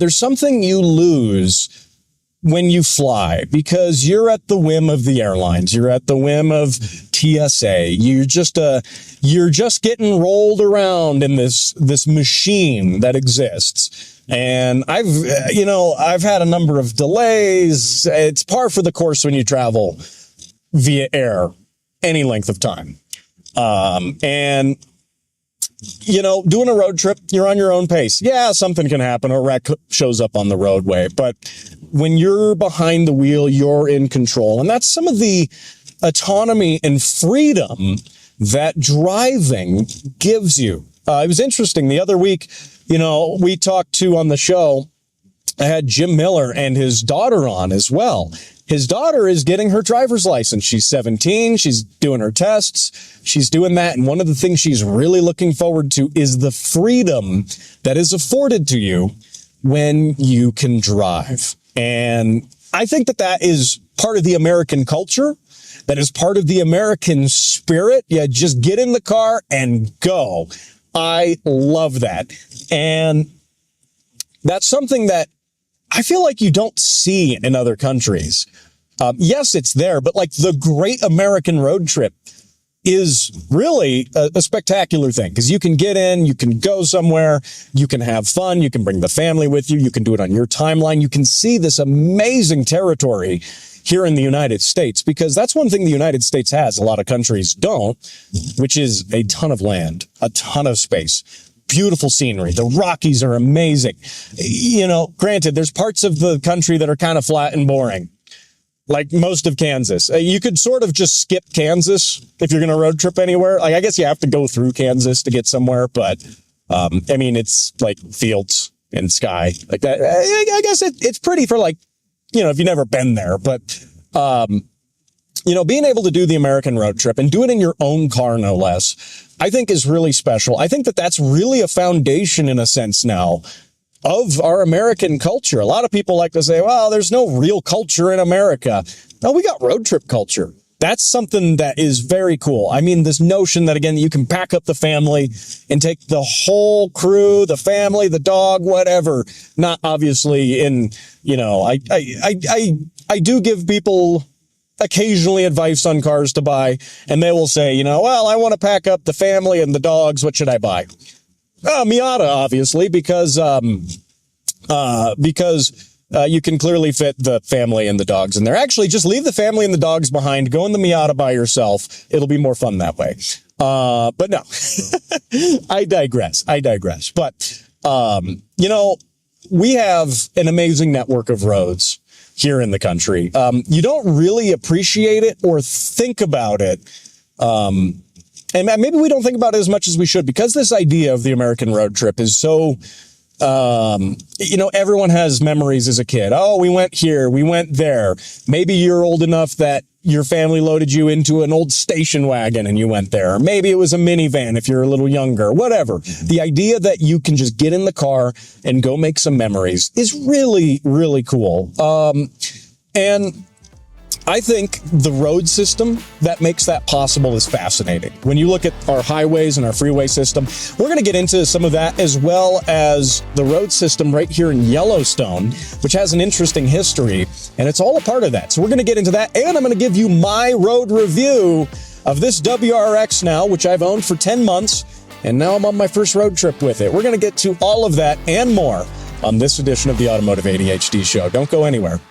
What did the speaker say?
there's something you lose when you fly, because you're at the whim of the airlines. You're at the whim of TSA. You're just getting rolled around in this machine that exists. And I've had a number of delays. It's par for the course when you travel via air any length of time. And doing a road trip, you're on your own pace. Yeah, something can happen. A wreck shows up on the roadway. But when you're behind the wheel, you're in control. And that's some of the autonomy and freedom that driving gives you. It was interesting. The other week, we talked to on the show, I had Jim Miller and his daughter on as well. His daughter is getting her driver's license. She's 17. She's doing her tests. She's doing that. And one of the things she's really looking forward to is the freedom that is afforded to you when you can drive. And I think that is part of the American culture. That is part of the American spirit. Yeah, just get in the car and go. I love that. And that's something that I feel like you don't see in other countries. Yes, it's there, but like the great American road trip is really a spectacular thing, because you can get in, you can go somewhere, you can have fun, you can bring the family with you, you can do it on your timeline, you can see this amazing territory here in the United States, because that's one thing the United States has, a lot of countries don't, which is a ton of land, a ton of space. Beautiful scenery. The Rockies are amazing. Granted, there's parts of the country that are kind of flat and boring, like most of Kansas. You could sort of just skip Kansas if you're going to road trip anywhere. Like, I guess you have to go through Kansas to get somewhere, but it's like fields and sky like that. I guess it's pretty for if you've never been there, but being able to do the American road trip and do it in your own car, no less, I think is really special. I think that's really a foundation in a sense now of our American culture. A lot of people like to say, well, there's no real culture in America. No, we got road trip culture. That's something that is very cool. I mean, this notion that, again, you can pack up the family and take the whole crew, the family, the dog, whatever. Not obviously I do give people occasionally advice on cars to buy, and they will say, well, I want to pack up the family and the dogs. What should I buy? Miata, obviously, because you can clearly fit the family and the dogs in there. Actually, just leave the family and the dogs behind. Go in the Miata by yourself. It'll be more fun that way. But no, I digress. But, we have an amazing network of roads here in the country. You don't really appreciate it or think about it. And maybe we don't think about it as much as we should, because this idea of the American road trip is so, everyone has memories as a kid. Oh, we went here, we went there. Maybe you're old enough that your family loaded you into an old station wagon and you went there. Or maybe it was a minivan if you're a little younger, whatever. The idea that you can just get in the car and go make some memories is really, really cool. And I think the road system that makes that possible is fascinating. When you look at our highways and our freeway system, we're going to get into some of that, as well as the road system right here in Yellowstone, which has an interesting history, and it's all a part of that. So we're going to get into that, and I'm going to give you my road review of this WRX now, which I've owned for 10 months, and now I'm on my first road trip with it. We're going to get to all of that and more on this edition of the Automotive ADHD Show. Don't go anywhere.